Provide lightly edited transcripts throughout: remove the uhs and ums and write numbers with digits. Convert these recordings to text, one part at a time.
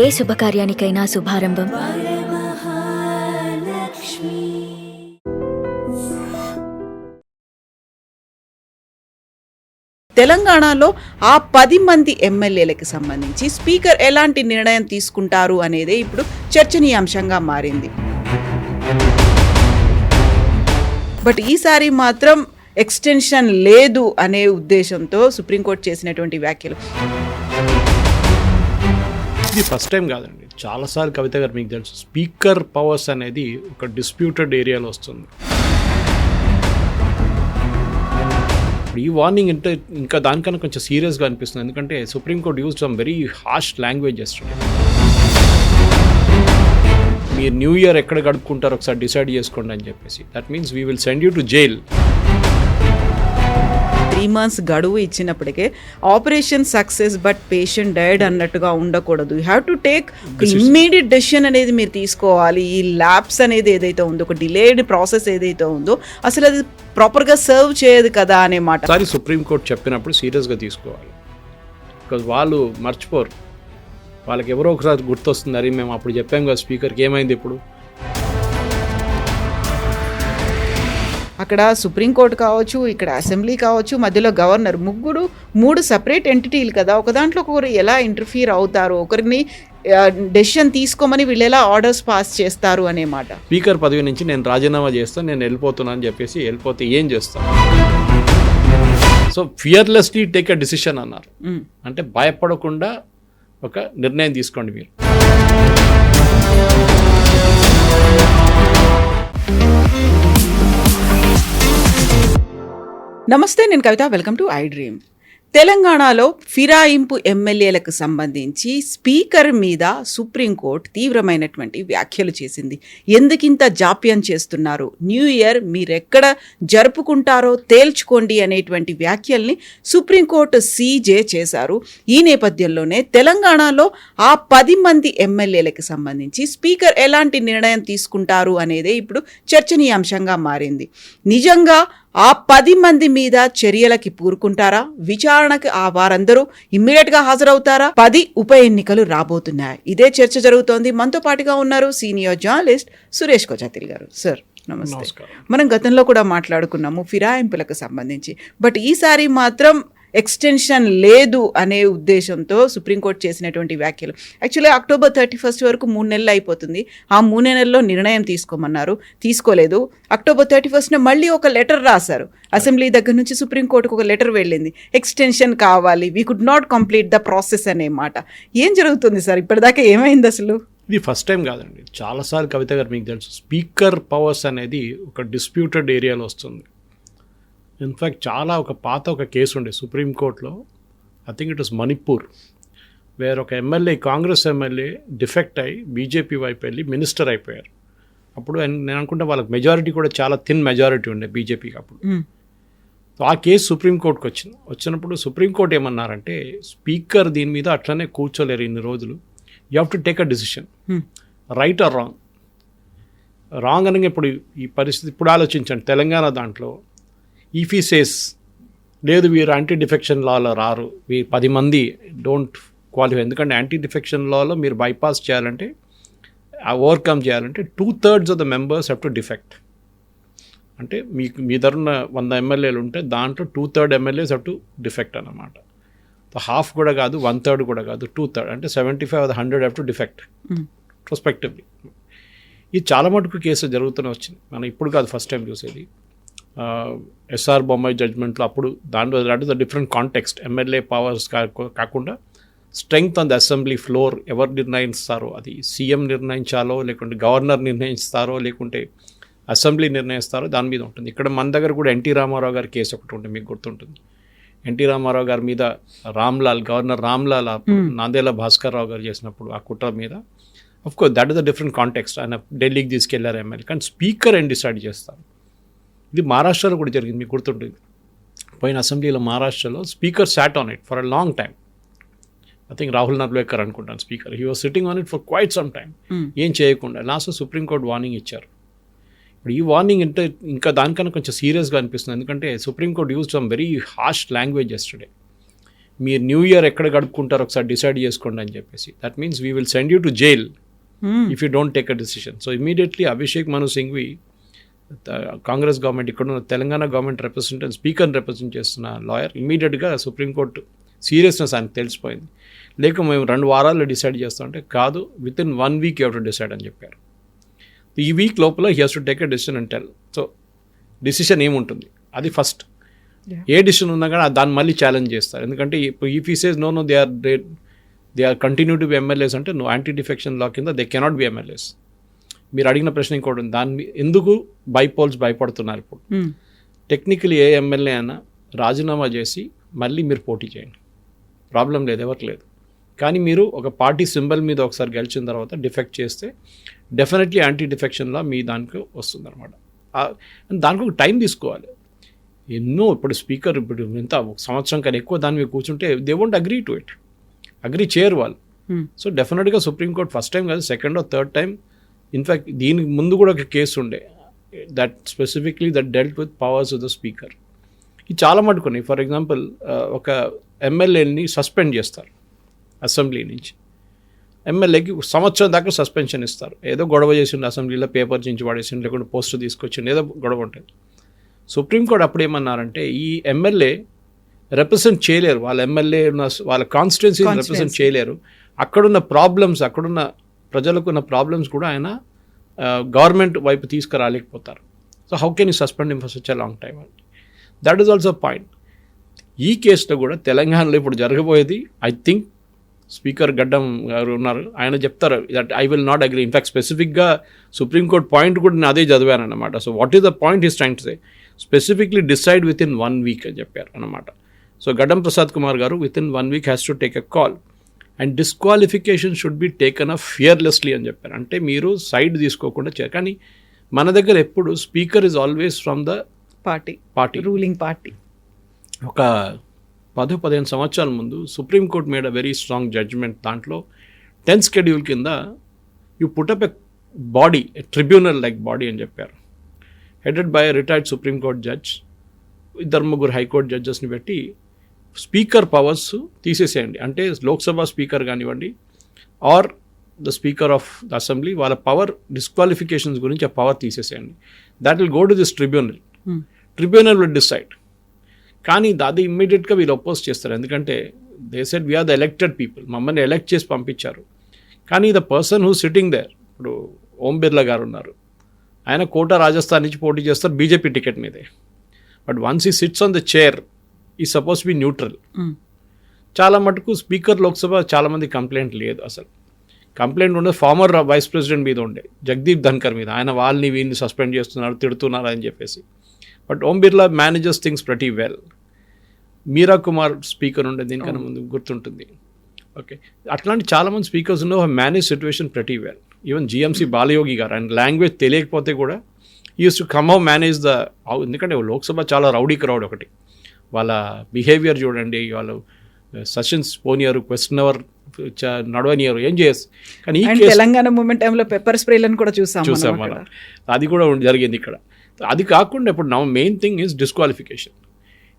ఏ శుభకార్యానికైనా శుభారంభం తెలంగాణలో ఆ 10 మంది ఎమ్మెల్యేలకు సంబంధించి స్పీకర్ ఎలాంటి నిర్ణయం తీసుకుంటారు అనేదే ఇప్పుడు చర్చనీయాంశంగా మారింది. బట్ ఈసారి మాత్రం ఎక్స్టెన్షన్ లేదు అనే ఉద్దేశంతో సుప్రీంకోర్టు చేసినటువంటి వ్యాఖ్యలు. ఇది ఫస్ట్ టైం కాదండి, చాలాసార్లు కవిత గారు మీకు తెలుసు స్పీకర్ పవర్స్ అనేది ఒక డిస్ప్యూటెడ్ ఏరియాలో వస్తుంది. ఈ వార్నింగ్ అంటే ఇంకా దానికన్నా కొంచెం సీరియస్గా అనిపిస్తుంది, ఎందుకంటే supreme court use some very harsh language చేస్తుంది. మీరు న్యూ ఇయర్ ఎక్కడ గడుపుకుంటారో ఒకసారి డిసైడ్ చేసుకోండి అని చెప్పేసి, that means we will send you to jail. 3 months గడువు ఇచ్చినప్పటికే operation success but patient died అన్నట్టుగా ఉండకూడదు. You have to take immediate decision అనేది మీరు తీసుకోవాలి. ఈ ల్యాబ్స్ అనేది ఏదైతే ఉందో, ఒక డిలేడ్ ప్రాసెస్ ఏదైతే ఉందో, అసలు అది ప్రాపర్గా సర్వ్ చేయదు కదా అనే మాట. ఒకసారి సుప్రీంకోర్టు చెప్పినప్పుడు సీరియస్గా తీసుకోవాలి, బికాజ్ వాళ్ళు మర్చిపోరు. వాళ్ళకి ఎవరో ఒకసారి గుర్తొస్తుంది, అరే మేము అప్పుడు చెప్పాం కదా స్పీకర్కి, ఏమైంది ఇప్పుడు. అక్కడ సుప్రీంకోర్టు కావచ్చు, ఇక్కడ అసెంబ్లీ కావచ్చు, మధ్యలో గవర్నర్, 3 సపరేట్ ఎంటిటీలు కదా. ఒక దాంట్లో ఒకరు ఎలా ఇంటర్ఫియర్ అవుతారు, ఒకరిని డెసిషన్ తీసుకోమని వీళ్ళు ఎలా ఆర్డర్స్ పాస్ చేస్తారు అనే మాట. స్పీకర్ పదవి నుంచి నేను రాజీనామా చేస్తాను, నేను వెళ్ళిపోతున్నాను అని చెప్పేసి వెళ్ళిపోతే ఏం చేస్తాను. So fearlessly take a decision అన్నారు. అంటే భయపడకుండా ఒక నిర్ణయం తీసుకోండి మీరు. నమస్తే, నేను Kavitha. Welcome to I dream. తెలంగాణలో ఫిరాయింపు ఎమ్మెల్యేలకు సంబంధించి స్పీకర్ మీద సుప్రీంకోర్టు తీవ్రమైనటువంటి వ్యాఖ్యలు చేసింది. ఎందుకింత జాప్యం చేస్తున్నారు, న్యూ ఇయర్ మీరెక్కడ జరుపుకుంటారో తేల్చుకోండి అనేటువంటి వ్యాఖ్యల్ని సుప్రీంకోర్టు సీజే చేశారు. ఈ నేపథ్యంలోనే తెలంగాణలో ఆ 10 మంది ఎమ్మెల్యేలకు సంబంధించి స్పీకర్ ఎలాంటి నిర్ణయం తీసుకుంటారు అనేదే ఇప్పుడు చర్చనీయాంశంగా మారింది. నిజంగా ఆ 10 మంది మీద చర్యలకి పూరుకుంటారా, విచారణకు ఆ వారందరూ ఇమ్మీడియట్గా హాజరవుతారా, 10 ఉప ఎన్నికలు రాబోతున్నాయి. ఇదే చర్చ జరుగుతోంది. మనతో పాటుగా ఉన్నారు సీనియర్ జర్నలిస్ట్ సురేష్ కోజాతిల్ గారు. సార్ నమస్తే. మనం గతంలో కూడా మాట్లాడుకున్నాము ఫిరాయింపులకు సంబంధించి, బట్ ఈసారి మాత్రం ఎక్స్టెన్షన్ లేదు అనే ఉద్దేశంతో సుప్రీంకోర్టు చేసినటువంటి వ్యాఖ్యలు. యాక్చువల్లీ October 31 వరకు 3 నెలలు అయిపోతుంది. ఆ 3 నెలల్లో నిర్ణయం తీసుకోమన్నారు, తీసుకోలేదు. October 31 మళ్ళీ ఒక లెటర్ రాశారు. అసెంబ్లీ దగ్గర నుంచి సుప్రీంకోర్టుకు ఒక లెటర్ వెళ్ళింది, ఎక్స్టెన్షన్ కావాలి, we could not complete the process అనే మాట. ఏం జరుగుతుంది సార్, ఇప్పటిదాకా ఏమైంది అసలు? ఇది ఫస్ట్ టైం కాదండి, చాలాసార్లు కవిత గారు మీకు తెలుసు స్పీకర్ పవర్స్ అనేది ఒక డిస్ప్యూటెడ్ ఏరియాలో వస్తుంది. ఇన్ఫ్యాక్ట్ ఒక పాత కేసు ఉండే సుప్రీంకోర్టులో, I think it was Manipur, వేరే ఒక ఎమ్మెల్యే, కాంగ్రెస్ ఎమ్మెల్యే డిఫెక్ట్ అయ్యి బీజేపీ వైపు వెళ్ళి మినిస్టర్ అయిపోయారు. అప్పుడు నేను అనుకుంటా వాళ్ళకి మెజారిటీ కూడా చాలా థిన్ మెజారిటీ ఉండే బీజేపీకి అప్పుడు. సో ఆ కేసు సుప్రీంకోర్టుకు వచ్చినప్పుడు సుప్రీంకోర్టు ఏమన్నారంటే, స్పీకర్ దీని మీద అట్లనే కూర్చోలేరు ఇన్ని రోజులు, you have to take a decision, right or wrong. Wrong అనగా ఇప్పుడు ఈ పరిస్థితి ఇప్పుడు ఆలోచించండి, తెలంగాణ దాంట్లో ఈఫీ సేస్ లేదు, వీరు యాంటీ డిఫెక్షన్ లాలో రారు, వీరు 10 మంది డోంట్ క్వాలిఫై. ఎందుకంటే యాంటీ డిఫెక్షన్ లాలో మీరు బైపాస్ చేయాలంటే, ఓవర్కమ్ చేయాలంటే 2/3 of the members have to defect. అంటే మీ దగ్గర 100 ఎమ్మెల్యేలు ఉంటే దాంట్లో 2/3 ఎమ్మెల్యేస్ హ్యావ్ టు డిఫెక్ట్ అన్నమాట. సో హాఫ్ కూడా కాదు, 1/3 కూడా కాదు, 2/3 అంటే 75 of the 100 have to defect prospectively. ఇది చాలా మటుకు కేసు జరుగుతూనే వచ్చింది, మనం ఇప్పుడు కాదు ఫస్ట్ టైం చూసేది. ఎస్ఆర్ బొమ్మాయి జడ్జ్మెంట్లో అప్పుడు దాంట్లో that is the different context. MLA powers కాకుండా strength on the assembly floor ఎవరు నిర్ణయిస్తారో, అది సీఎం నిర్ణయించాలో, లేకుంటే గవర్నర్ నిర్ణయిస్తారో, లేకుంటే అసెంబ్లీ నిర్ణయిస్తారో దాని మీద ఉంటుంది. ఇక్కడ మన దగ్గర కూడా ఎన్టీ రామారావు గారి కేసు ఒకటి ఉంటుంది, మీకు గుర్తుంటుంది. ఎన్టీ రామారావు గారి మీద గవర్నర్ రామ్లాల్ నాందేల భాస్కర్ రావు గారు చేసినప్పుడు ఆ కుట్ర మీద, of course that is the different context. ఆయన ఢిల్లీకి తీసుకెళ్లారు ఎమ్మెల్యే, కానీ స్పీకర్ ఏం డిసైడ్ చేస్తారు. ఇది మహారాష్ట్రలో కూడా జరిగింది, మీకు గుర్తుంటుంది. పోయిన అసెంబ్లీలో మహారాష్ట్రలో speaker sat on it for a long time. I think Rahul Narwekar అనుకుంటాను speaker, he was sitting on it for quite some time, ఏం చేయకుండా. లాస్ట్ సుప్రీంకోర్టు వార్నింగ్ ఇచ్చారు. ఇప్పుడు ఈ వార్నింగ్ అంటే ఇంకా దానికన్నా కొంచెం సీరియస్గా అనిపిస్తుంది, ఎందుకంటే supreme court use some very harsh language yesterday. మీరు న్యూ ఇయర్ ఎక్కడ గడుపుకుంటారో ఒకసారి డిసైడ్ చేసుకోండి అని చెప్పేసి. That means we will send you to jail if you don't take a decision. So immediately Abhishek Manu Singhvi Congress government ఇక్కడ ఉన్న తెలంగాణ గవర్నమెంట్ రిప్రజెంటేటివ్ స్పీకర్ని రిప్రజెంట్ చేస్తున్న lawyer ఇమీడియట్గా సుప్రీంకోర్టు సీరియస్నెస్ ఆయనకు తెలిసిపోయింది. లేక మేము 2 వారాల్లో డిసైడ్ చేస్తామంటే కాదు, with in 1 week you have to decide అని చెప్పారు. ఈ వీక్ లోపల he has to take a decision and tell. So decision ఏముంటుంది అది ఫస్ట్. ఏ డిసిషన్ ఉన్నా కానీ దాన్ని మళ్ళీ ఛాలెంజ్ చేస్తారు. ఎందుకంటే ఇప్పుడు ఈ ఫీసెస్ no they are continue to be MLAs అంటే నో యాంటీ డిఫెక్షన్ లా కింద దే కెనాట్ బి ఎమ్మెల్యేస్. మీరు అడిగిన ప్రశ్న ఇంకోటి ఉంది, దాన్ని ఎందుకు బైపోల్స్ భయపడుతున్నారు ఇప్పుడు. టెక్నికలీ ఏ ఎమ్మెల్యే అయినా రాజీనామా చేసి మళ్ళీ మీరు పోటీ చేయండి, ప్రాబ్లం లేదు, ఎవరికి లేదు. కానీ మీరు ఒక పార్టీ సింబల్ మీద ఒకసారి గెలిచిన తర్వాత డిఫెక్ట్ చేస్తే డెఫినెట్లీ యాంటీ డిఫెక్షన్లా మీ దానికి వస్తుంది అనమాట. దానికి ఒక టైం తీసుకోవాలి. ఎన్నో ఇప్పుడు స్పీకర్ ఇప్పుడు ఎంత 1 సంవత్సరం కన్నా ఎక్కువ దాని మీద కూర్చుంటే they won't agree to it, agree చేయరు వాళ్ళు. సో డెఫినెట్గా సుప్రీంకోర్టు ఫస్ట్ టైం కాదు, second or third time. In fact దీనికి ముందు కూడా ఒక కేసు ఉండే that specifically that dealt with powers of the speaker. ఇది చాలా మటుకున్నాయి. ఫర్ ఎగ్జాంపుల్ ఒక ఎమ్మెల్యేని సస్పెండ్ చేస్తారు అసెంబ్లీ నుంచి. ఎమ్మెల్యేకి 1 సంవత్సరం దాకా సస్పెన్షన్ ఇస్తారు. ఏదో గొడవ చేసిండు అసెంబ్లీలో, పేపర్ చించి పడేసిండు, లేకుంటే పోస్ట్ తీసుకొచ్చిండు, ఏదో గొడవ ఉంటుంది. సుప్రీంకోర్టు అప్పుడు ఏమన్నారంటే ఈ ఎమ్మెల్యే రిప్రజెంట్ చేయలేరు, వాళ్ళ ఎమ్మెల్యే ఉన్న వాళ్ళ కాన్స్టిట్యున్సీని రిప్రజెంట్ చేయలేరు. అక్కడున్న ప్రాబ్లమ్స్, అక్కడున్న ప్రజలకు ఉన్న ప్రాబ్లమ్స్ కూడా ఆయన గవర్నమెంట్ వైపు తీసుకురాలేకపోతారు. So how can you suspend him for such a long time? That is also point. ఈ కేసులో కూడా తెలంగాణలో ఇప్పుడు జరగబోయేది ఐ థింక్ స్పీకర్ గడ్డం గారు ఉన్నారు, ఆయన చెప్తారు that I will not agree. In fact స్పెసిఫిక్గా సుప్రీంకోర్టు పాయింట్ కూడా నేను అదే చదివాను అనమాట. So what is the point is trying to say, specifically decide with in 1 week అని చెప్పారు అనమాట. సో గడ్డం ప్రసాద్ కుమార్ గారు with in 1 week has to take a call and disqualification should be taken up fearlessly అని చెప్పారు. అంటే మీరు సైడ్ తీసుకోకుండా చేయాలి. కానీ మన దగ్గర ఎప్పుడు speaker is always from the party ruling party. ఒక 10-15 సంవత్సరాల ముందు supreme court made a very strong judgment. దాంట్లో 10th షెడ్యూల్ కింద you put up a body, a tribunal like body అని చెప్పారు, headed by retired supreme court judge, 2-3 high court జడ్జెస్ని పెట్టి స్పీకర్ పవర్స్ తీసేసేయండి. అంటే లోక్సభ స్పీకర్ కానివ్వండి or the speaker of the assembly, వాళ్ళ పవర్ డిస్క్వాలిఫికేషన్స్ గురించి ఆ పవర్ తీసేసేయండి. That will go to this tribunal. Tribunal will decide. కానీ అది ఇమ్మీడియట్గా వీళ్ళు అపోజ్ చేస్తారు. ఎందుకంటే they said we are the elected people, మమ్మల్ని ఎలక్ట్ చేసి పంపించారు. కానీ the person who sitting there, ఇప్పుడు ఓం బిర్లా గారు ఉన్నారు, ఆయన కోటా రాజస్థాన్ నుంచి పోటీ చేస్తారు బీజేపీ టికెట్ మీదే. బట్ వన్స్ ఈ సిట్స్ ఆన్ ద చైర్ ఈ సపోజ్ బి న్యూట్రల్. చాలా మటుకు స్పీకర్ లోక్సభ చాలామంది కంప్లైంట్ లేదు, అసలు కంప్లైంట్ ఉండదు. ఫార్మర్ వైస్ ప్రెసిడెంట్ మీద ఉండే జగదీప్ ధన్కర్ మీద, ఆయన వాళ్ళని వీళ్ళని సస్పెండ్ చేస్తున్నారు, తిడుతున్నారు అని చెప్పేసి. But Om Birla manages things pretty well. Meira Kumar speaker ఉండే దీనికన్నా ముందు గుర్తుంటుంది. ఓకే, అట్లాంటి చాలామంది స్పీకర్స్ ఉన్న manage situation pretty well. Even GMC Balayogi గారు, ఆయన లాంగ్వేజ్ తెలియకపోతే కూడా use to come how manage the. ఎందుకంటే లోక్సభ చాలా రౌడీ క్రౌడ్ ఒకటి, వాళ్ళ బిహేవియర్ చూడండి, వాళ్ళు సెషన్స్ పోనియారు, క్వశ్చన్ అవర్ నడవనియారు, ఏం చేయరు. కానీ తెలంగాణ మూమెంట్ టైంలో పెప్పర్ స్ప్రేలను కూడా చూసాం మనం, అది కూడా జరిగింది ఇక్కడ. అది కాకుండా ఇప్పుడు నా మెయిన్ థింగ్ ఈజ్ డిస్క్వాలిఫికేషన్.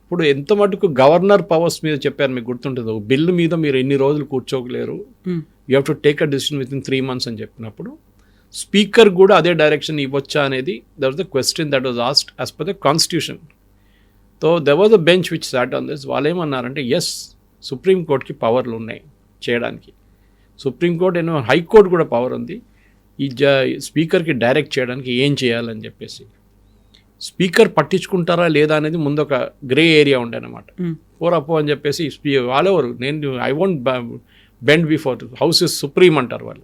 ఇప్పుడు ఎంత మటుకు గవర్నర్ పవర్స్ మీద చెప్పారు, మీకు గుర్తుంటుంది, ఒక బిల్లు మీద మీరు ఎన్ని రోజులు కూర్చోగలేరు, you have to take a decision within 3 months అని చెప్పినప్పుడు స్పీకర్ కూడా అదే డైరెక్షన్ ఇవ్వచ్చా అనేది that was the question that was asked as per the constitution. So there was a bench which sat on this. వాళ్ళు ఏమన్నారంటే yes, సుప్రీంకోర్టుకి పవర్లు ఉన్నాయి చేయడానికి, సుప్రీంకోర్టు ఏమో హైకోర్టు కూడా పవర్ ఉంది ఈ స్పీకర్కి డైరెక్ట్ చేయడానికి ఏం చేయాలని చెప్పేసి. స్పీకర్ పట్టించుకుంటారా లేదా అనేది ముందు ఒక గ్రే ఏరియా ఉండే అనమాట. పోరాపో అని చెప్పేసి వాళ్ళెవరు, నేను I won't bend before house is supreme అంటారు వాళ్ళు.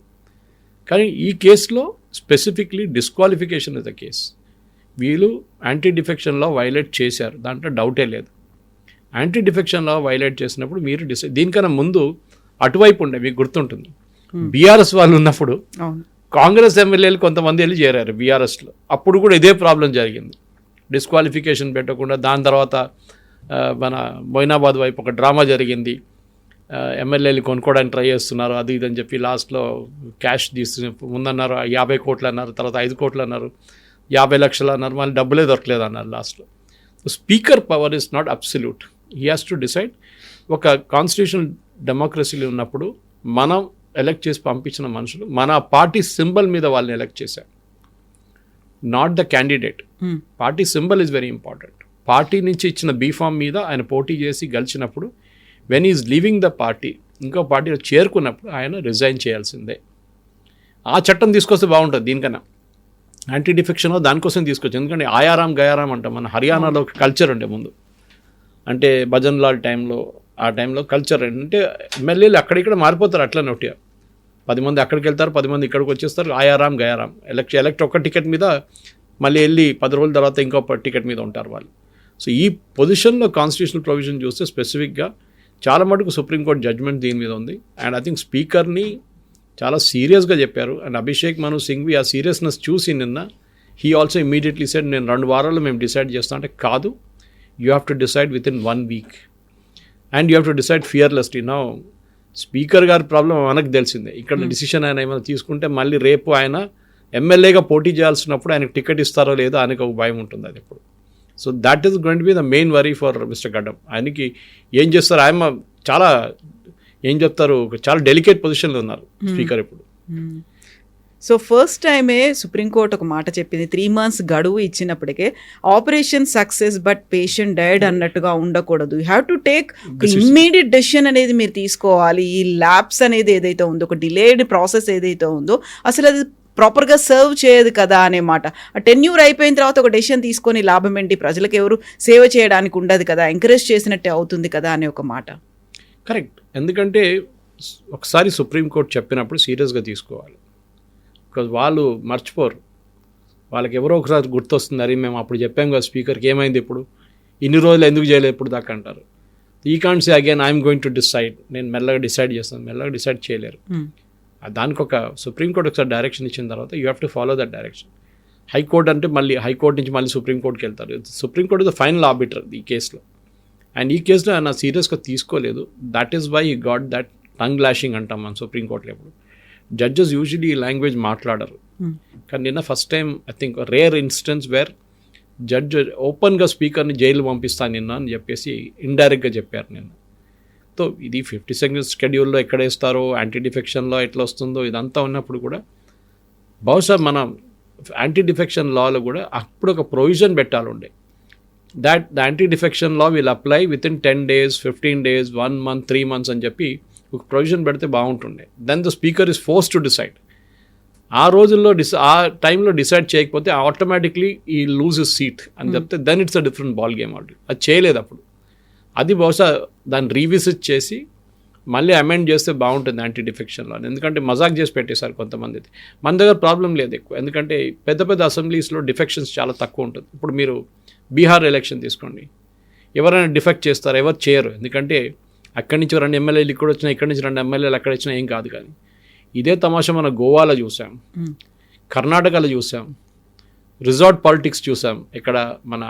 కానీ ఈ కేసులో specifically disqualification is the case. వీళ్ళు యాంటీ డిఫెక్షన్ లా వైలేట్ చేశారు, దాంట్లో డౌటే లేదు. యాంటీ డిఫెక్షన్ లా వైలేట్ చేసినప్పుడు మీరు దీనికన్నా ముందు అటువైపు ఉండే, మీకు గుర్తుంటుంది, బీఆర్ఎస్ వాళ్ళు ఉన్నప్పుడు కాంగ్రెస్ ఎమ్మెల్యేలు కొంతమంది వెళ్ళి చేరారు బీఆర్ఎస్లో. అప్పుడు కూడా ఇదే ప్రాబ్లం జరిగింది, డిస్క్వాలిఫికేషన్ పెట్టకుండా. దాని తర్వాత మన మొయినాబాద్ వైపు ఒక డ్రామా జరిగింది, ఎమ్మెల్యేలు కొనుక్కోవడానికి ట్రై చేస్తున్నారు అది ఇది అని చెప్పి లాస్ట్లో క్యాష్ తీసి ముందన్నారు 50 కోట్లు అన్నారు, తర్వాత 5 కోట్లు అన్నారు, 50 లక్షలు అన్నారు, మళ్ళీ డబ్బులే దొరకలేదు అన్నారు లాస్ట్లో. Speaker power is not absolute, he has to decide. ఒక కాన్స్టిట్యూషనల్ డెమోక్రసీలో ఉన్నప్పుడు మనం ఎలక్ట్ చేసి పంపించిన మనుషులు మన పార్టీ సింబల్ మీద వాళ్ళని ఎలక్ట్ చేశారు, not the candidate. Party symbol is very important. Party నుంచి ఇచ్చిన బీఫామ్ మీద ఆయన పోటీ చేసి గెలిచినప్పుడు when is leaving the party, ఇంకో పార్టీలో చేరుకున్నప్పుడు ఆయన రిజైన్ చేయాల్సిందే. ఆ చట్టం తీసుకొస్తే బాగుంటుంది. దీనికన్నా యాంటీ డిఫెక్షన్ దానికోసం తీసుకొచ్చు. ఎందుకంటే ఆయారాం గయారాం అంటాం, మన హర్యానాలో ఒక కల్చర్ ఉండే ముందు, అంటే భజన్ లాల్ టైంలో, ఆ టైంలో కల్చర్ అంటే ఎమ్మెల్యేలు అక్కడిక్కడ మారిపోతారు. అట్లా నోటిగా 10 మంది అక్కడికి వెళ్తారు, 10 మంది ఇక్కడికి వచ్చేస్తారు. ఆయారాం గయారాం ఎలక్ట్ ఒక్క టికెట్ మీద మళ్ళీ వెళ్ళి 10 రోజుల తర్వాత ఇంకో టికెట్ మీద ఉంటారు వాళ్ళు. సో ఈ పొజిషన్లో కాన్స్టిట్యూషనల్ ప్రొవిజన్ చూస్తే స్పెసిఫిక్గా చాలా మటుకు సుప్రీంకోర్టు జడ్జ్మెంట్ దీని మీద ఉంది. అండ్ ఐ థింక్ స్పీకర్ని చాలా సీరియస్గా చెప్పారు. అండ్ అభిషేక్ మను సింఘ్వి ఆ సీరియస్నెస్ చూసి నిన్న హీ ఆల్సో ఇమీడియట్లీ సెడ్ నేను 2 వారాల్లో మేము డిసైడ్ చేస్తాం. అంటే కాదు, you have to decide with in 1 week and you have to decide fearlessly. Now speaker గారి ప్రాబ్లం మనకు తెలిసిందే. ఇక్కడ డిసిషన్ ఆయన ఏమైనా తీసుకుంటే మళ్ళీ రేపు ఆయన ఎమ్మెల్యేగా పోటీ చేయాల్సినప్పుడు ఆయనకు టికెట్ ఇస్తారో లేదో ఆయనకు ఒక భయం ఉంటుంది అది ఇప్పుడు. So that is going to be the main worry for mister గడ్డం. ఆయనకి ఏం చేస్తారు, ఆయన చాలా ఏం చెప్తారు, చాలా డెలికేట్ పొజిషన్లో ఉన్నారు స్పీకర్ ఇప్పుడు. సో ఫస్ట్ టైమే సుప్రీంకోర్టు ఒక మాట చెప్పింది, 3 months గడువు ఇచ్చినప్పటికే operation success but patient died అన్నట్టుగా ఉండకూడదు. You have to take immediate decision అనేది మీరు తీసుకోవాలి. ఈ ల్యాబ్స్ అనేది ఏదైతే ఉందో, ఒక డిలేడ్ ప్రాసెస్ ఏదైతే ఉందో అసలు అది ప్రాపర్గా సర్వ్ చేయదు కదా అనే మాట. ఆ టెన్యూర్ అయిపోయిన తర్వాత ఒక డెసిషన్ తీసుకొని లాభం ఏంటి, ప్రజలకు ఎవరు సేవ చేయడానికి ఉండదు కదా, ఎంకరేజ్ చేసినట్టే అవుతుంది కదా అనే ఒక మాట. కరెక్ట్. ఎందుకంటే ఒకసారి సుప్రీంకోర్టు చెప్పినప్పుడు సీరియస్గా తీసుకోవాలి. బికాజ్ వాళ్ళు మర్చిపోరు, వాళ్ళకి ఎవరో ఒకసారి గుర్తొస్తుంది, అరే మేము అప్పుడు చెప్పాం కదా స్పీకర్కి, ఏమైంది ఇప్పుడు, ఇన్ని రోజులు ఎందుకు చేయలేదు ఇప్పుడు దాకా అంటారు. ఈ can't say again I'm going to decide, నేను మెల్లగా డిసైడ్ చేస్తాను, మెల్లగా డిసైడ్ చేయలేరు. దానికి ఒక సుప్రీంకోర్టు ఒకసారి డైరెక్షన్ ఇచ్చిన తర్వాత you have to follow that direction. High court అంటే మళ్ళీ హైకోర్టు నుంచి మళ్ళీ సుప్రీంకోర్టుకి వెళ్తారు. Supreme court is the final arbiter ఈ కేసులో. అండ్ ఈ కేసులో ఆయన సీరియస్గా తీసుకోలేదు. That is why he got that tongue lashing అంటాం మనం సుప్రీంకోర్టులో. ఎప్పుడు జడ్జెస్ యూజువలీ ఈ లాంగ్వేజ్ మాట్లాడరు, కానీ నిన్న first time I think rare instance wear judge ఓపెన్గా స్పీకర్ని జైలు పంపిస్తాను నిన్న అని చెప్పేసి ఇండైరెక్ట్గా చెప్పారు నిన్న. సో ఇది 52nd షెడ్యూల్లో ఎక్కడ వేస్తారో, యాంటీ డిఫెక్షన్లో ఎట్లా వస్తుందో ఇదంతా ఉన్నప్పుడు కూడా బహుశా మన యాంటీ డిఫెక్షన్ లాలో కూడా అప్పుడు ఒక ప్రొవిజన్ పెట్టాలి ఉండే, that the anti-defection law will apply within 10 days, 15 days, 1 month, 3 months అని చెప్పి ఒక ప్రొవిజన్ పెడితే బాగుంటుండే. Then the speaker is force to decide. ఆ రోజుల్లో ఆ టైంలో డిసైడ్ చేయకపోతే ఆటోమేటిక్లీ ఈ లూజ్ ఇస్ సీట్ అని చెప్తే then it's a different ball game already. అది చేయలేదు అప్పుడు. అది బహుశా దాన్ని రీవిజిట్ చేసి మళ్ళీ అమెండ్ చేస్తే బాగుంటుంది యాంటీ డిఫెక్షన్లో. ఎందుకంటే మజాక్ చేసి పెట్టేశారు కొంతమంది. మన దగ్గర ప్రాబ్లం లేదు ఎక్కువ, ఎందుకంటే పెద్ద పెద్ద అసెంబ్లీస్లో డిఫెక్షన్స్ చాలా తక్కువ ఉంటుంది. ఇప్పుడు మీరు బీహార్ ఎలక్షన్ తీసుకోండి, ఎవరైనా డిఫెక్ట్ చేస్తారు, ఎవరు చేయరు. ఎందుకంటే అక్కడి నుంచి 2 ఎమ్మెల్యేలు ఇక్కడ వచ్చినా, ఇక్కడి నుంచి 2 ఎమ్మెల్యేలు అక్కడ వచ్చినా ఏం కాదు. కానీ ఇదే తమాషా మన గోవాలో చూసాం, కర్ణాటకలో చూసాం, రిసార్ట్ పాలిటిక్స్ చూసాం, ఇక్కడ మన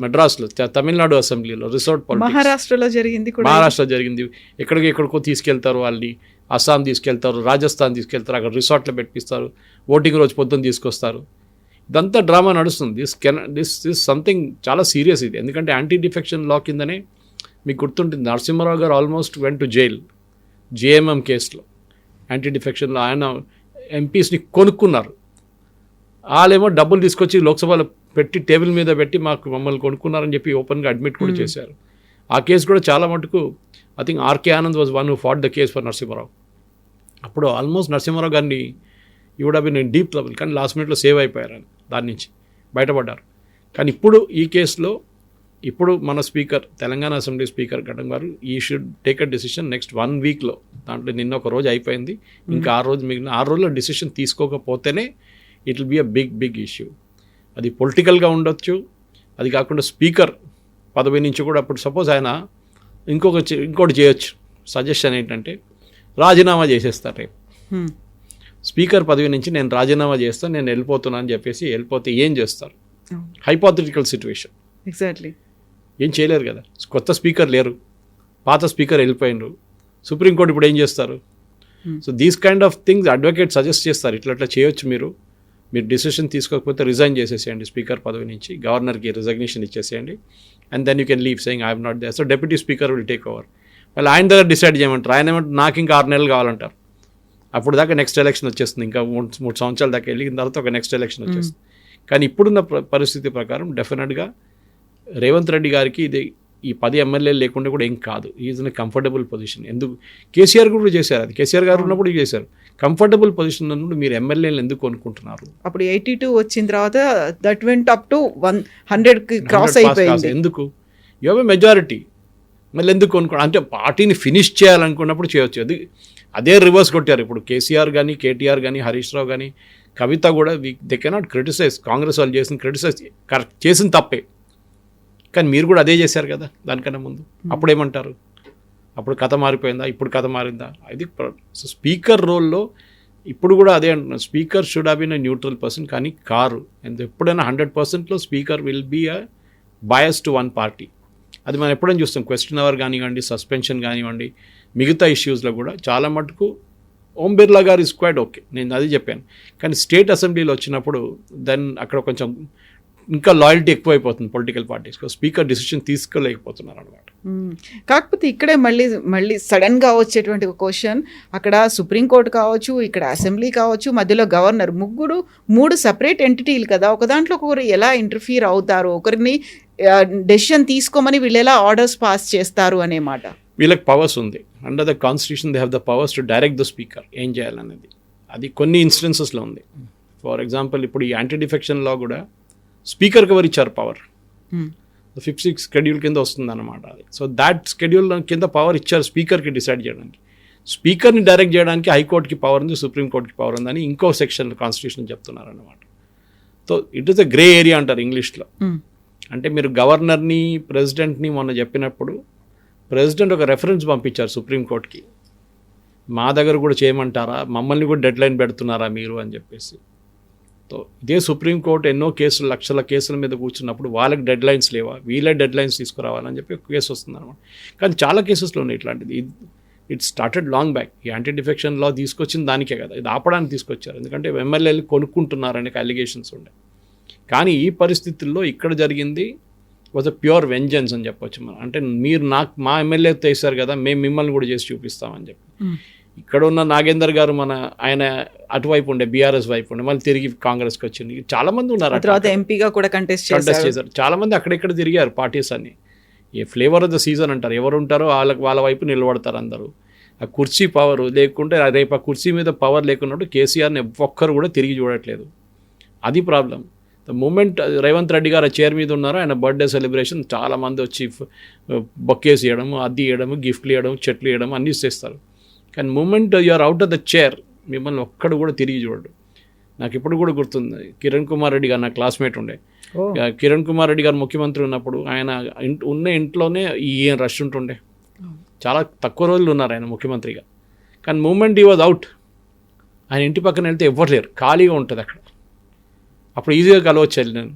మెడ్రాస్లో తమిళనాడు అసెంబ్లీలో రిసార్ట్ పాలిటిక్స్, మహారాష్ట్రలో జరిగింది. ఎక్కడికో తీసుకెళ్తారు వాళ్ళని, అస్సాం తీసుకెళ్తారు, రాజస్థాన్ తీసుకెళ్తారు, అక్కడ రిసార్ట్లో పెట్టిస్తారు, ఓటింగ్ రోజు పొద్దున్న తీసుకొస్తారు. ఇదంతా డ్రామా నడుస్తుంది. దిస్ సంథింగ్ చాలా సీరియస్ ఇది. ఎందుకంటే యాంటీ డిఫెక్షన్ లా కిందనే మీకు గుర్తుంటుంది, నరసింహారావు గారు almost went to jail JMM కేసులో. యాంటీ డిఫెక్షన్లో ఆయన ఎంపీస్ని కొనుక్కున్నారు. వాళ్ళేమో డబ్బులు తీసుకొచ్చి లోక్సభలో పెట్టి టేబుల్ మీద పెట్టి మమ్మల్ని కొనుక్కున్నారని చెప్పి ఓపెన్గా అడ్మిట్ కూడా చేశారు. ఆ కేసు కూడా చాలా మటుకు I think RK Anand was one who fought the case for Narasimha Rao. అప్పుడు ఆల్మోస్ట్ నరసింహారావు గారిని would have been in deep trouble, కానీ లాస్ట్ మినిట్లో సేవ్ అయిపోయారు, దాని నుంచి బయటపడ్డారు. కానీ ఇప్పుడు ఈ కేసులో ఇప్పుడు మన స్పీకర్, తెలంగాణ అసెంబ్లీ స్పీకర్ గడ్డం గారు ఈ should take a decision next 1 వీక్లో. దాంట్లో నిన్న ఒక రోజు అయిపోయింది, ఇంకా 6 రోజు మిగిలిన. 6 రోజుల్లో డెసిషన్ తీసుకోకపోతేనే it will be a big issue. అది పొలిటికల్గా ఉండొచ్చు, అది కాకుండా స్పీకర్ పదవి నుంచి కూడా అప్పుడు సపోజ్ ఆయన ఇంకోటి చేయొచ్చు. సజెషన్ ఏంటంటే రాజీనామా చేసేస్తారు రేపు. స్పీకర్ పదవి నుంచి నేను రాజీనామా చేస్తాను, నేను వెళ్ళిపోతున్నా అని చెప్పేసి వెళ్ళిపోతే ఏం చేస్తారు? Hypothetical situation. ఎగ్జాక్ట్లీ. ఏం చేయలేరు కదా, కొత్త స్పీకర్ లేరు, పాత స్పీకర్ వెళ్ళిపోయినరు, సుప్రీంకోర్టు ఇప్పుడు ఏం చేస్తారు? So these kind of things advocate suggest చేస్తారు, ఇట్లా చేయొచ్చు, మీరు డిసిషన్ తీసుకోకపోతే రిజైన్ చేసేసేయండి స్పీకర్ పదవి నుంచి, గవర్నర్కి రిజగ్నేషన్ ఇచ్చేసేయండి, and then you can leave saying I have not there. So deputy speaker will take over. వాళ్ళు ఆయన దగ్గర డిసైడ్ చేయమంటారు. ఆయన ఏమంటారు నాకు ఇంకా 6 నెలలు కావాలంటారు. అప్పుడు దాకా నెక్స్ట్ ఎలక్షన్ వచ్చేస్తుంది, ఇంకా 3 సంవత్సరాల దాకా వెళ్ళిన తర్వాత ఒక నెక్స్ట్ ఎలక్షన్ వచ్చేస్తుంది. కానీ ఇప్పుడున్న పరిస్థితి ప్రకారం డెఫినెట్గా రేవంత్ రెడ్డి గారికి ఇది ఈ 10 ఎమ్మెల్యేలు లేకుండా కూడా ఏం కాదు. Is in comfortable position. ఎందుకు కేసీఆర్ కూడా చేశారు, అది కేసీఆర్ గారు ఉన్నప్పుడు చేశారు. కంఫర్టబుల్ పొజిషన్ ఉన్నప్పుడు మీరు ఎమ్మెల్యేలు ఎందుకు కొనుక్కుంటున్నారు? అప్పుడు 82 వచ్చిన తర్వాత that went up to 100 cross అయిపోయింది. ఎందుకు? యు హావ్ ఎ మెజారిటీ, మళ్ళీ ఎందుకు కొనుక్కోండి? అంటే పార్టీని ఫినిష్ చేయాలనుకున్నప్పుడు చేయవచ్చు. అది అదే రివర్స్ కొట్టారు. ఇప్పుడు కేసీఆర్ కానీ, కేటీఆర్ కానీ, హరీష్ రావు కానీ, కవిత కూడా దే కెనాట్ క్రిటిసైజ్ కాంగ్రెస్ వాళ్ళు చేసిన తప్పే. కానీ మీరు కూడా అదే చేశారు కదా దానికన్నా ముందు. అప్పుడేమంటారు? అప్పుడు కథ మారిపోయిందా? ఇప్పుడు కథ మారిందా? అది స్పీకర్ రోల్లో ఇప్పుడు కూడా అదే అంటున్నాను. Speaker should have been a neutral person, కానీ కారు ఎప్పుడైనా 100%లో speaker will be a bias to one party. అది మనం ఎప్పుడైనా చూస్తాం. క్వశ్చన్ అవర్ కానివ్వండి, సస్పెన్షన్ కానివ్వండి, మిగతా ఇష్యూస్లో కూడా చాలా మటుకు ఓం బిర్లా గారు ఇస్ క్వైట్ ఓకే, నేను అది చెప్పాను. కానీ స్టేట్ అసెంబ్లీలో వచ్చినప్పుడు దెన్ అక్కడ కొంచెం ఇంకా లాయల్టీ ఎక్కువైపోతుంది పొలిటికల్ పార్టీస్కి. స్పీకర్ డిసిషన్ తీసుకోలేకపోతున్నారు అనమాట. కాకపోతే ఇక్కడే మళ్ళీ సడన్గా వచ్చేటువంటి ఒక క్వశ్చన్, అక్కడ సుప్రీంకోర్టు కావచ్చు, ఇక్కడ అసెంబ్లీ కావచ్చు, మధ్యలో గవర్నర్, 3 సపరేట్ ఎంటిటీలు కదా. ఒక దాంట్లో ఒకరు ఎలా ఇంటర్ఫియర్ అవుతారు, ఒకరిని డెసిషన్ తీసుకోమని వీళ్ళు ఎలా ఆర్డర్స్ పాస్ చేస్తారు అనే మాట. వీళ్ళకి పవర్స్ ఉంది. Under the constitution they have the powers to direct the speaker ఏం చేయాలనేది. అది కొన్ని ఇన్స్టెన్సెస్లో ఉంది. ఫర్ ఎగ్జాంపుల్ ఇప్పుడు ఈ యాంటీ డిఫెక్షన్ లా కూడా స్పీకర్కి ఎవరు ఇచ్చారు పవర్? 5th షెడ్యూల్ కింద వస్తుంది అన్నమాట అది. సో దాట్ షెడ్యూల్ కింద పవర్ ఇచ్చారు స్పీకర్కి డిసైడ్ చేయడానికి. స్పీకర్ని డైరెక్ట్ చేయడానికి హైకోర్టుకి పవర్ ఉంది, సుప్రీంకోర్టుకి పవర్ ఉందని ఇంకో సెక్షన్ కాన్స్టిట్యూషన్ చెప్తున్నారు అన్నమాట. So it is a grey area అంటారు ఇంగ్లీష్లో. అంటే మీరు గవర్నర్ని, ప్రెసిడెంట్ని మొన్న చెప్పినప్పుడు ప్రెసిడెంట్ ఒక రెఫరెన్స్ పంపించారు సుప్రీంకోర్టుకి, మా దగ్గర కూడా చేయమంటారా, మమ్మల్ని కూడా డెడ్ లైన్ పెడుతున్నారా మీరు అని చెప్పేసి. సో ఇదే సుప్రీంకోర్టు ఎన్నో కేసులు, లక్షల కేసుల మీద కూర్చున్నప్పుడు వాళ్ళకి డెడ్ లైన్స్ లేవా, వీళ్ళే డెడ్ లైన్స్ తీసుకురావాలని చెప్పి ఒక కేసు వస్తుంది అనమాట. కానీ చాలా కేసెస్లో ఉన్నాయి ఇట్లాంటిది. It started long back. ఈ యాంటీ డిఫెక్షన్ లా తీసుకొచ్చింది దానికే కదా, ఇది ఆపడానికి తీసుకొచ్చారు. ఎందుకంటే ఎమ్మెల్యేలు కొనుక్కుంటున్నారనే అలిగేషన్స్ ఉండే. కానీ ఈ పరిస్థితుల్లో ఇక్కడ జరిగింది వాజ్ అ ప్యూర్ వెంజెన్స్ అని చెప్పొచ్చు మనం. అంటే మీరు మా ఎమ్మెల్యే చేశారు కదా, మేము మిమ్మల్ని కూడా చేసి చూపిస్తామని చెప్పి. ఇక్కడ ఉన్న నాగేందర్ గారు ఆయన అటువైపు ఉండే, బీఆర్ఎస్ వైపు ఉండే, మళ్ళీ తిరిగి కాంగ్రెస్కి వచ్చింది. చాలా మంది ఉన్నారు, తర్వాత ఎంపీగా కూడా కంటెస్ట్ చేశారు. చాలా మంది అక్కడెక్కడ తిరిగారు పార్టీస్ అన్ని. ఏ ఫ్లేవర్ ఆఫ్ ద సీజన్ అంటారు, ఎవరు ఉంటారో వాళ్ళ వైపు నిలబడతారు అందరూ. ఆ కుర్చీ పవర్ లేకుంటే, రేపు ఆ కుర్చీ మీద పవర్ లేకున్నట్టు కేసీఆర్ని ఒక్కరు కూడా తిరిగి చూడట్లేదు. అది problem. The moment Revanth Reddy గారు చైర్ మీద ఉన్నారో, ఆయన బర్త్డే సెలబ్రేషన్ చాలామంది వచ్చి బొకేస్ ఇవ్వడం, అది ఇవ్వడం, గిఫ్ట్లు ఇవ్వడం, చెట్లు ఇవ్వడం అన్నీ చేస్తారు. కానీ moment you are out of the chair, మిమ్మల్ని ఒక్కడు కూడా తిరిగి చూడడు. నాకు ఇప్పుడు కూడా గుర్తుంది, కిరణ్ కుమార్ రెడ్డి గారు నా క్లాస్మేట్ ఉండే. కిరణ్ కుమార్ రెడ్డి గారు ముఖ్యమంత్రి ఉన్నప్పుడు ఆయన ఉన్న ఇంట్లోనే ఈయన రష్ ఉంటుండే. చాలా తక్కువ రోజులు ఉన్నారు ఆయన ముఖ్యమంత్రిగా. కానీ మూమెంట్ ఈ వాజ్ అవుట్, ఆయన ఇంటి పక్కన వెళ్తే ఎవ్వరు లేరు, ఖాళీగా ఉంటుంది అక్కడ. అప్పుడు ఈజీగా కలవచ్చు నేను.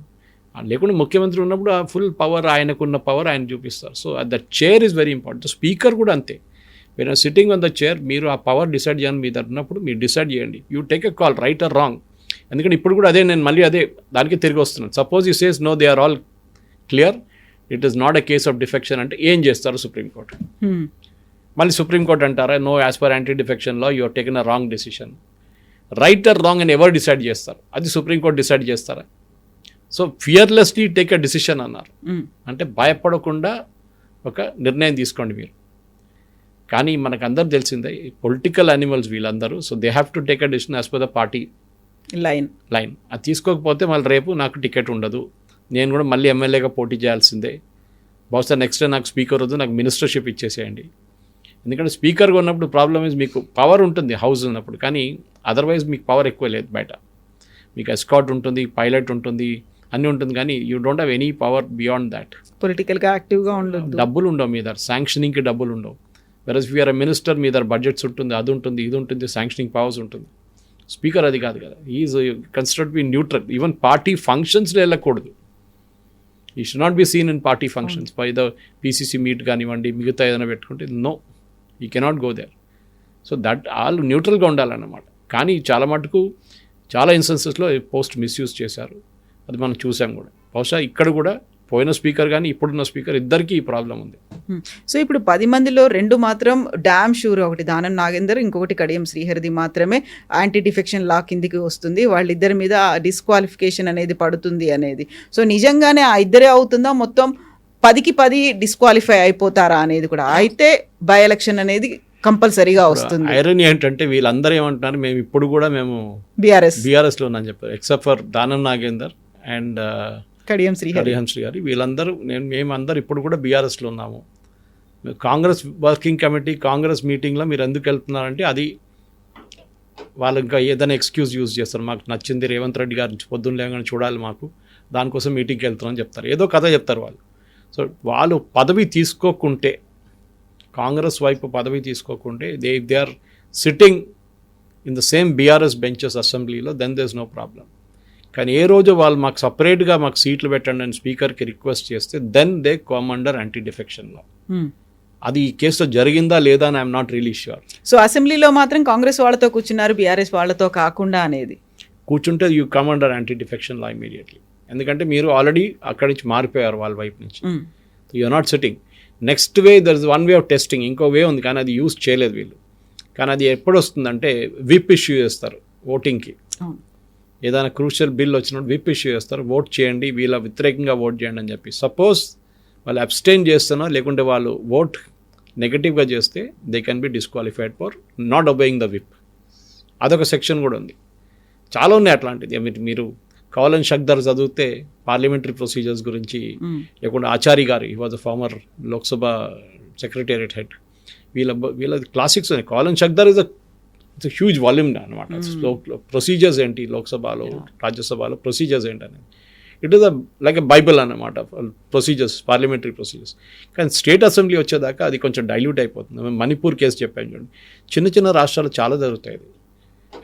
లేకుండా ముఖ్యమంత్రి ఉన్నప్పుడు ఆ ఫుల్ పవర్, ఆయనకున్న పవర్ ఆయన చూపిస్తారు. So the chair is very important. Speaker కూడా అంతే. మీరు సిట్టింగ్ ఆన్ ద చైర్, మీరు ఆ పవర్ డిసైడ్ చేయాలని మీ దగ్గర ఉన్నప్పుడు మీరు డిసైడ్ చేయండి. You take a call, right or wrong. ఎందుకంటే ఇప్పుడు కూడా నేను మళ్ళీ దానికి తిరిగి వస్తున్నాను. Suppose you says no, they are all clear, it is not a case of defection అంటే ఏం చేస్తారు సుప్రీంకోర్టు? మళ్ళీ సుప్రీంకోర్టు అంటారా, no, as per anti defection law you have taken a wrong decision. Right or wrong అని ఎవరు decide చేస్తారు? అది supreme court decide చేస్తారా? So fearlessly take a decision అన్నారు. అంటే భయపడకుండా ఒక నిర్ణయం తీసుకోండి మీరు. కానీ మనకు అందరూ తెలిసిందే, పొలిటికల్ యానిమల్స్ వీళ్ళందరూ. So they have to take a decision as per the party line. అది తీసుకోకపోతే మళ్ళీ రేపు నాకు టికెట్ ఉండదు, నేను కూడా మళ్ళీ ఎమ్మెల్యేగా పోటీ చేయాల్సిందే. బహుశా నెక్స్ట్ డే నాకు స్పీకర్ వద్దు, నాకు మినిస్టర్షిప్ ఇచ్చేసేయండి. ఎందుకంటే స్పీకర్గా ఉన్నప్పుడు ప్రాబ్లమ్ ఇస్, మీకు పవర్ ఉంటుంది హౌస్ ఉన్నప్పుడు, కానీ అదర్వైజ్ మీకు పవర్ ఎక్కువ లేదు బయట. మీకు ఎస్కాట్ ఉంటుంది, పైలట్ ఉంటుంది, అన్నీ ఉంటుంది, కానీ you don't have any power beyond that. పొలిటికల్గా యాక్టివ్గా ఉండదు, డబ్బులు ఉండవు మీ దగ్గర, శాంక్షనింగ్కి డబ్బులు ఉండవు. వెరస్ ఇఫ్ యూఆర్ ఎ మినిస్టర్, మీ దగ్గర బడ్జెట్స్ ఉంటుంది, అది ఉంటుంది, ఇది ఉంటుంది, శాంక్షనింగ్ పవర్స్ ఉంటుంది. స్పీకర్ అది కాదు కదా. Is considered be neutral. Even party ఫంక్షన్స్లో వెళ్ళకూడదు. ఈ should not be seen in party functions. ఏదో పీసీసీ మీట్ కానివ్వండి, మిగతా ఏదైనా పెట్టుకుంటే no, you cannot go there. So that వాళ్ళు న్యూట్రల్గా ఉండాలన్నమాట. కానీ చాలా మటుకు చాలా ఇన్స్టెన్సెస్లో పోస్ట్ మిస్యూజ్ చేశారు, అది మనం చూసాం కూడా. బహుశా ఇక్కడ కూడా పోయిన స్పీకర్ కానీ ఇప్పుడున్న స్పీకర్ ఇద్దరికీ ఈ ప్రాబ్లం ఉంది. సో ఇప్పుడు 10 మందిలో 2 మాత్రం డ్యామ్ షూర్, ఒకటి దానం నాగేందర్, ఇంకొకటి కడియం శ్రీహరిది మాత్రమే యాంటీ డిఫెక్షన్ లా కిందికి వస్తుంది, వాళ్ళిద్దరి మీద డిస్క్వాలిఫికేషన్ అనేది పడుతుంది అనేది. సో నిజంగానే ఆ ఇద్దరే అవుతుందా, మొత్తం 10కి 10 డిస్క్వాలిఫై అయిపోతారా అనేది కూడా, అయితే బై ఎలక్షన్ అనేది కంపల్సరీగా వస్తుంది. ఐరన్ ఏంటంటే వీళ్ళందరూ ఏమంటున్నారు, మేము ఇప్పుడు కూడా మేము బీఆర్ఎస్లో ఉన్నాను చెప్పారు, except for Danam Nagender and Kadiyam Srihari గారి. వీళ్ళందరూ మేమందరూ ఇప్పుడు కూడా బీఆర్ఎస్లో ఉన్నాము. కాంగ్రెస్ వర్కింగ్ కమిటీ కాంగ్రెస్ మీటింగ్లో మీరు ఎందుకు వెళ్తున్నారంటే అది వాళ్ళు ఇంకా ఏదైనా ఎక్స్క్యూజ్ యూజ్ చేస్తారు, మాకు నచ్చింది రేవంత్ రెడ్డి గారి పొద్దున్న లేగానే చూడాలి మాకు, దానికోసం మీటింగ్కి వెళ్తున్నామని చెప్తారు, ఏదో కథ చెప్తారు వాళ్ళు. సో వాళ్ళు పదవి తీసుకోకుంటే, కాంగ్రెస్ వైపు పదవి తీసుకోకుంటే, they are sitting in the same BRS benches అసెంబ్లీలో, then there is no problem. కానీ ఏ రోజు వాళ్ళు మాకు సపరేట్గా మాకు సీట్లు పెట్టండి అని స్పీకర్కి రిక్వెస్ట్ చేస్తే then they come under anti defection law. అది ఈ కేసులో జరిగిందా లేదా అని I'm not really sure. So అసెంబ్లీలో మాత్రం కాంగ్రెస్ వాళ్ళతో కూర్చున్నారు, బీఆర్ఎస్ వాళ్ళతో కాకుండా అనేది కూర్చుంటే you come under anti defection law immediately. ఎందుకంటే మీరు ఆల్రెడీ అక్కడి నుంచి మారిపోయారు వాళ్ళ వైపు నుంచి. You're not sitting. Next way there is one way of testing, ఇంకో వే ఉంది కానీ అది యూజ్ చేయలేదు వీళ్ళు. కానీ అది ఎప్పుడు వస్తుందంటే విప్ ఇష్యూ చేస్తారు ఓటింగ్కి. ఏదైనా క్రూషియల్ బిల్ వచ్చినప్పుడు విప్ ఇష్యూ చేస్తారు, ఓట్ చేయండి, వీళ్ళ వ్యతిరేకంగా ఓట్ చేయండి అని చెప్పి. సపోజ్ వాళ్ళు అబ్స్టైన్ చేస్తున్నా లేకుంటే వాళ్ళు ఓట్ నెగటివ్గా చేస్తే they can be disqualified for not obeying the whip. అదొక సెక్షన్ కూడా ఉంది. చాలా ఉన్నాయి అట్లాంటిది. మీరు కావాలని షక్దర్ చదివితే పార్లమెంటరీ ప్రొసీజర్స్ గురించి, లేకుంటే ఆచారి గారు, he was a former Lok Sabha secretariat head, వీళ్ళ క్లాసిక్స్ ఉన్నాయి. కావాలని Shakdher is it's huge volume అనమాట. ప్రొసీజర్స్ ఏంటి లోక్సభలో రాజ్యసభలో ప్రొసీజర్స్ ఏంటి అనేది, it is like a bible అన్నమాట ప్రొసీజర్స్, పార్లమెంటరీ ప్రొసీజర్స్. కానీ స్టేట్ అసెంబ్లీ వచ్చేదాకా అది కొంచెం డైల్యూట్ అయిపోతుంది. మణిపూర్ కేసు చెప్పాను చూడండి, చిన్న చిన్న రాష్ట్రాలు చాలా జరుగుతాయి.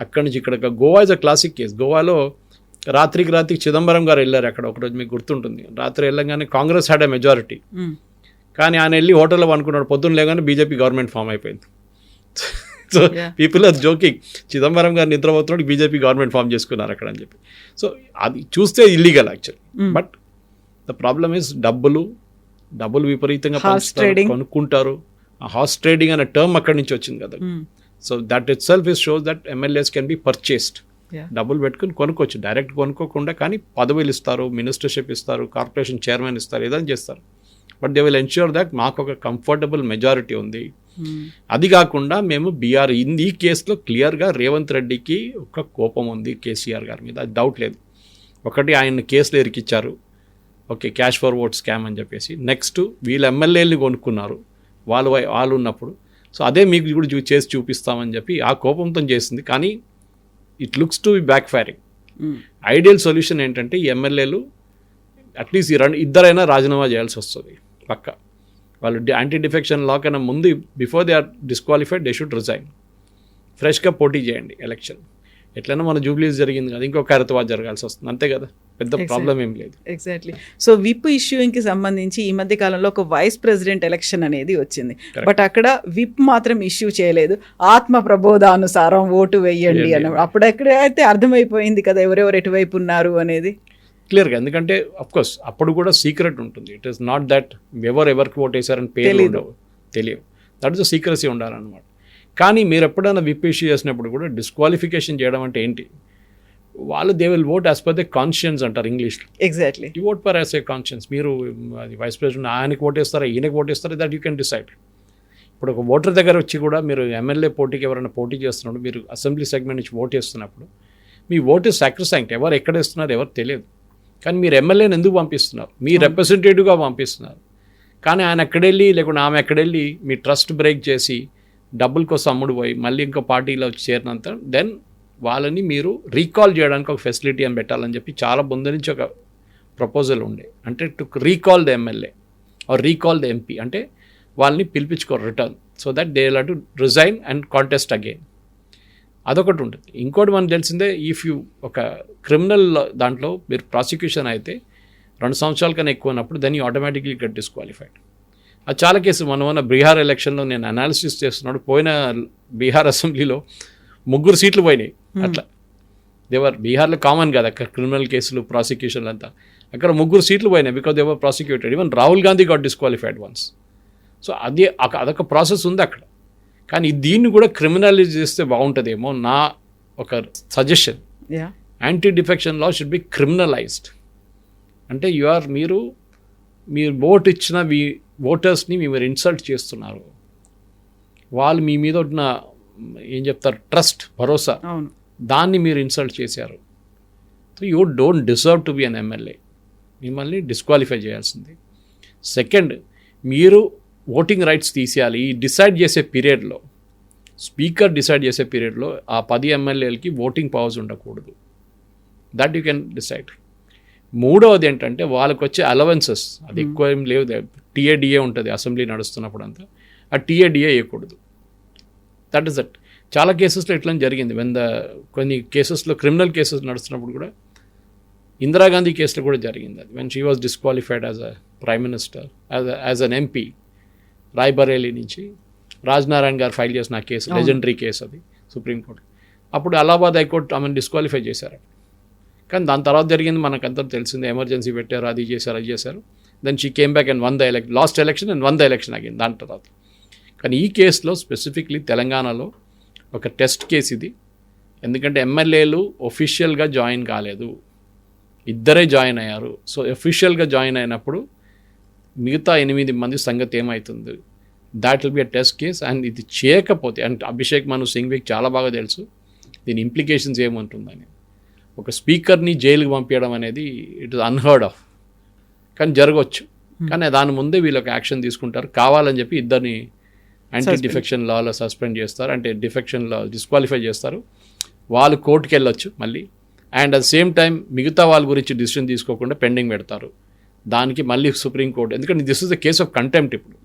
అక్కడి నుంచి ఇక్కడ Goa is a classic case. గోవాలో రాత్రికి చిదంబరం గారు వెళ్ళారు అక్కడ ఒకరోజు, మీకు గుర్తుంటుంది. రాత్రి వెళ్ళగానే కాంగ్రెస్ హ్యాడ్ ఎ మెజారిటీ, కానీ ఆయన వెళ్ళి హోటల్లో అనుకున్నాడు, పొద్దున్న లేగానే బీజేపీ గవర్నమెంట్ ఫామ్ అయిపోయింది. So people are joking, Chidambaram గారు నిద్రపోతున్నాడు, బీజేపీ గవర్నమెంట్ ఫామ్ చేసుకున్నారు అక్కడ అని చెప్పి. సో అది చూస్తే illegal actually. But the problem is డబ్బులు విపరీతంగా కొనుక్కుంటారు. హార్స్ ట్రేడింగ్ అనే టర్మ్ అక్కడి నుంచి వచ్చింది కదా. So that it self is shows that MLAs can be purchased. డబ్బులు పెట్టుకుని కొనుక్కోవచ్చు, డైరెక్ట్ కొనుక్కోకుండా, కానీ పదవులు ఇస్తారు, మినిస్టర్షిప్ ఇస్తారు, కార్పొరేషన్ చైర్మన్ ఇస్తారు, ఏదైనా చేస్తారు. But they will ensure that మాకు ఒక కంఫర్టబుల్ మెజారిటీ ఉంది. అది కాకుండా మేము ఈ కేసులో క్లియర్గా రేవంత్ రెడ్డికి ఒక కోపం ఉంది కేసీఆర్ గారి మీద, అది డౌట్ లేదు. ఒకటి, ఆయన కేసులు ఇరికిచ్చారు, okay, cash for vote scam అని చెప్పేసి. నెక్స్ట్, వీళ్ళ ఎమ్మెల్యేలని కొనుక్కున్నారు వాళ్ళు ఉన్నప్పుడు. సో అదే మీకు కూడా చేసి చూపిస్తామని చెప్పి ఆ కోపంతో చేసింది. కానీ it looks to be back firing. Ideal solution ఏంటంటే ఈ ఎమ్మెల్యేలు అట్లీస్ట్ ఇద్దరైనా రాజీనామా చేయాల్సి వస్తుంది పక్క. వాళ్ళు యాంటీ డిఫెక్షన్ లా కన్నా ముందు, before they are disqualified, they should resign. ఫ్రెష్గా పోటీ చేయండి ఎలక్షన్. ఎట్లయినా మన జూబ్లీస్ జరిగింది కదా, ఇంకొక హైదరాబాద్ జరగాల్సి వస్తుంది, అంతే కదా, పెద్ద ప్రాబ్లం ఏం లేదు. ఎగ్జాక్ట్లీ. సో విప్ ఇష్యూయింగ్కి సంబంధించి ఈ మధ్య కాలంలో ఒక వైస్ ప్రెసిడెంట్ ఎలక్షన్ అనేది వచ్చింది. బట్ అక్కడ విప్ మాత్రం ఇష్యూ చేయలేదు, ఆత్మ ప్రబోధానుసారం ఓటు వేయండి అని. అప్పుడు ఎక్కడైతే అర్థమైపోయింది కదా ఎవరెవరు ఎటువైపు ఉన్నారు అనేది క్లియర్గా. ఎందుకంటే అఫ్కోర్స్ అప్పుడు కూడా సీక్రెట్ ఉంటుంది. ఇట్ ఈస్ నాట్ దట్ ఎవరికి ఓట్ వేసారని పేర్లు ఉండవు, తెలియవు. దట్ ఇస్ సీక్రసీ ఉండాలన్నమాట. కానీ మీరు ఎప్పుడైనా విప్ ఇష్యూ చేసినప్పుడు కూడా డిస్క్వాలిఫికేషన్ చేయడం అంటే ఏంటి, వాళ్ళు they will vote as per the conscience అంటారు ఇంగ్లీష్లో. Exactly. You vote per as a conscience. మీరు అది వైస్ ప్రెసిడెంట్ ఆయనకి ఓటేస్తారా ఈయనకి ఓటేస్తారా, దట్ యూ కెన్ డిసైడ్. ఇప్పుడు ఒక ఓటర్ దగ్గర వచ్చి కూడా మీరు ఎమ్మెల్యే పోటీకి ఎవరైనా పోటీ చేస్తున్నప్పుడు, మీరు అసెంబ్లీ సెగ్మెంట్ నుంచి ఓట్ వేస్తున్నప్పుడు మీ ఓటు సాక్రిఫైస్, ఎవరు ఎక్కడ వేస్తున్నారు ఎవరు తెలియదు. కానీ మీరు ఎమ్మెల్యేని ఎందుకు పంపిస్తున్నారు, మీ రిప్రజెంటేటివ్గా పంపిస్తున్నారు. కానీ ఆయన ఎక్కడెళ్ళి లేకుండా ఆమె ఎక్కడెళ్ళి మీ ట్రస్ట్ బ్రేక్ చేసి డబ్బుల కోసం అమ్ముడు పోయి మళ్ళీ ఇంకో పార్టీలో చేరినంత, దెన్ వాళ్ళని మీరు రీకాల్ చేయడానికి ఒక ఫెసిలిటీ అని పెట్టాలని చెప్పి చాలా ముందు నుంచి ఒక ప్రపోజల్ ఉండే. అంటే to recall the MLA or recall the MP, అంటే వాళ్ళని పిలిపించుకోరు return, so that they will have to resign and contest again. అదొకటి ఉంటుంది. ఇంకోటి మనకు తెలిసిందే, ఇఫ్ యూ ఒక క్రిమినల్ దాంట్లో మీరు ప్రాసిక్యూషన్ అయితే 2 సంవత్సరాల కన్నా ఎక్కువ ఉన్నప్పుడు then you automatically get disqualified. అది చాలా కేసు. మన బీహార్ ఎలక్షన్లో నేను అనాలిసిస్ చేస్తున్నాడు, పోయిన బీహార్ అసెంబ్లీలో 3 సీట్లు పోయినాయి. అట్లా దేవర్ బీహార్లో కామన్ కదా అక్కడ క్రిమినల్ కేసులు ప్రాసిక్యూషన్లు అంతా, అక్కడ 3 సీట్లు పోయినాయి because they were prosecuted. Even Rahul Gandhi got disqualified once. So అదొక ప్రాసెస్ ఉంది అక్కడ. కానీ దీన్ని కూడా క్రిమినలైజ్ చేస్తే బాగుంటుందేమో నా ఒక suggestion. Anti defection law should be criminalised. అంటే మీరు ఓట్ ఇచ్చిన ఓటర్స్ని మీరు ఇన్సల్ట్ చేస్తున్నారు. వాళ్ళు మీ మీద ఉన్న ఏం చెప్తారు ట్రస్ట్, భరోసా, దాన్ని మీరు ఇన్సల్ట్ చేశారు. So you don't deserve to be an MLA. మిమ్మల్ని డిస్క్వాలిఫై చేయాల్సింది. సెకండ్, మీరు ఓటింగ్ రైట్స్ తీసేయాలి. ఈ డిసైడ్ చేసే పీరియడ్లో, స్పీకర్ డిసైడ్ చేసే పీరియడ్లో ఆ 10 ఎమ్మెల్యేలకి ఓటింగ్ పవర్స్ ఉండకూడదు. That you can decide. మూడవది ఏంటంటే వాళ్ళకి వచ్చే అలవెన్సెస్, అది ఎక్కువ ఏం లేవు. టీఏడిఏ ఉంటుంది అసెంబ్లీ నడుస్తున్నప్పుడు అంతా, ఆ టీఏడిఏ వేయకూడదు. That is that. చాలా కేసెస్లో ఇట్లా జరిగింది. కొన్ని కేసెస్లో క్రిమినల్ కేసెస్ నడుస్తున్నప్పుడు కూడా, ఇందిరాగాంధీ కేసులో కూడా జరిగింది అది. When she was disqualified as a prime minister, as an MP, Rae Bareli నుంచి రాజ్నారాయణ గారు ఫైల్ చేసిన ఆ కేసు, లెజెండరీ కేసు అది సుప్రీంకోర్టు. అప్పుడు అలహాబాద్ హైకోర్టు ఆమెను డిస్క్వాలిఫై చేశారు. కానీ దాని తర్వాత జరిగింది మనకంతా తెలిసిందే. ఎమర్జెన్సీ పెట్టారు, అది చేశారు. Then she came back and won the last election and won the election again దాని తర్వాత. కానీ ఈ కేసులో స్పెసిఫిక్లీ తెలంగాణలో ఒక టెస్ట్ కేసు ఇది. ఎందుకంటే ఎమ్మెల్యేలు ఒఫిషియల్గా జాయిన్ కాలేదు, ఇద్దరే జాయిన్ అయ్యారు. సో ఒఫిషియల్గా జాయిన్ అయినప్పుడు మిగతా 8 మంది సంగతి ఏమవుతుంది, that will be a test case. And ఇది చేయకపోతే, అంటే అభిషేక్ మను సింఘ్వికి చాలా బాగా తెలుసు దీని ఇంప్లికేషన్స్ ఏముంటుందని. ఒక స్పీకర్ని జైలుకి పంపించడం అనేది ఇట్ ఇస్ అన్హర్డ్ ఆఫ్, కానీ జరగవచ్చు. కానీ దాని ముందే వీళ్ళు ఒక యాక్షన్ తీసుకుంటారు. కావాలని చెప్పి ఇద్దరిని యాంటీ డిఫెక్షన్ లాలో సస్పెండ్ చేస్తారు, అంటే డిఫెక్షన్ లా డిస్క్వాలిఫై చేస్తారు. వాళ్ళు కోర్టుకి వెళ్ళొచ్చు మళ్ళీ. అండ్ అట్ సేమ్ టైం మిగతా వాళ్ళ గురించి డిసిషన్ తీసుకోకుండా పెండింగ్ పెడతారు. దానికి మళ్ళీ సుప్రీంకోర్టు, ఎందుకంటే this is the case of contempt. ఇప్పుడు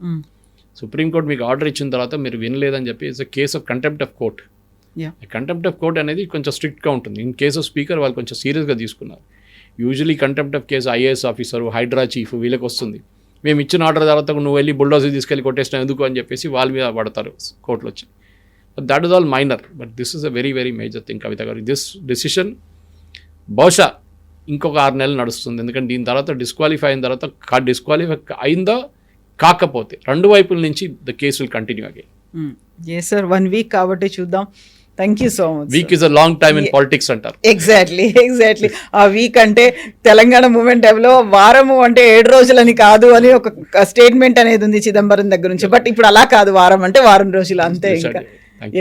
సుప్రీంకోర్టు మీకు ఆర్డర్ ఇచ్చిన తర్వాత మీరు వినలేదని చెప్పి it's a case of contempt of court. Contempt of court అనేది కొంచెం స్ట్రిక్ట్గా ఉంటుంది. ఇన్ కేస్ ఆఫ్ స్పీకర్ వాళ్ళు కొంచెం సీరియస్గా తీసుకున్నారు. Usually contempt of case IAS officer, Hydraa chief, వీళ్ళకి వస్తుంది. మేము ఇచ్చిన ఆర్డర్ తర్వాత నువ్వు వెళ్ళి బుల్డోజర్ తీసుకెళ్ళి కొట్టేసినా ఎందుకు అని చెప్పేసి వాళ్ళ మీద పడతారు కోర్టులో వచ్చి. That is all minor, but this is a very very major thing. Kavitha గారు, దిస్ డెసిషన్ బహుశా ఇంకొక 6 నెలలు నడుస్తుంది. ఎందుకంటే దీని తర్వాత డిస్క్వాలిఫై అయిన తర్వాత, డిస్క్వాలిఫై అయిందా కాకపోతే, 2 వైపుల నుంచి the case will continue again. Yes sir, 1 week కాబట్టి చూద్దాం. Thank you so much. Week is a long time in politics అంటారు. ఎగ్జాక్ట్లీ. ఆ వీక్ అంటే తెలంగాణ మూమెంట్ లో వారము అంటే 7 రోజులని కాదు అని ఒక స్టేట్మెంట్ అనేది ఉంది చిదంబరం దగ్గర నుంచి. బట్ ఇప్పుడు అలా కాదు, వారం అంటే వారం రోజులు అంతే. ఇంకా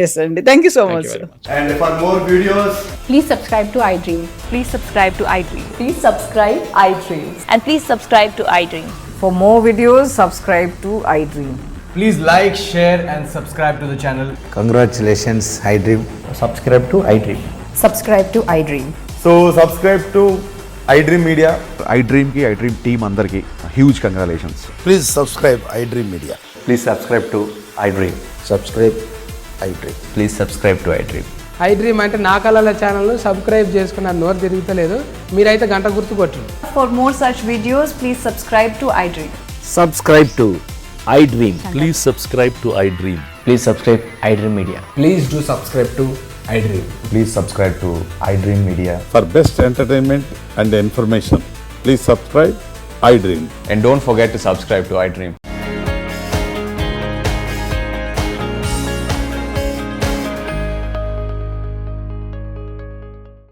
ఎస్ అండి, thank you so much. And for more videos, please subscribe to iDream. Please subscribe to iDream. Please subscribe iDream. And please subscribe to iDream. For more videos, subscribe to iDream. please like, share and subscribe to the channel. Congratulations, iDream. Subscribe to iDream. Subscribe to iDream. So subscribe to iDream Media. iDream ki iDream team andarki huge congratulations. Please subscribe iDream Media. Please subscribe to iDream. Subscribe iDream. Please subscribe to iDream. iDream అంటే నా కళల ఛానల్ను subscribe చేసుకున్న నోరు తిరుగుతలేదు, మీరైతే గంట గుర్తు కొట్టండి. For more such videos, please subscribe to iDream. Subscribe to iDream. Please subscribe to iDream. Please subscribe iDream Media. Please do subscribe to iDream. Please subscribe to iDream Media. For best entertainment and information, please subscribe iDream. And don't forget to subscribe to iDream.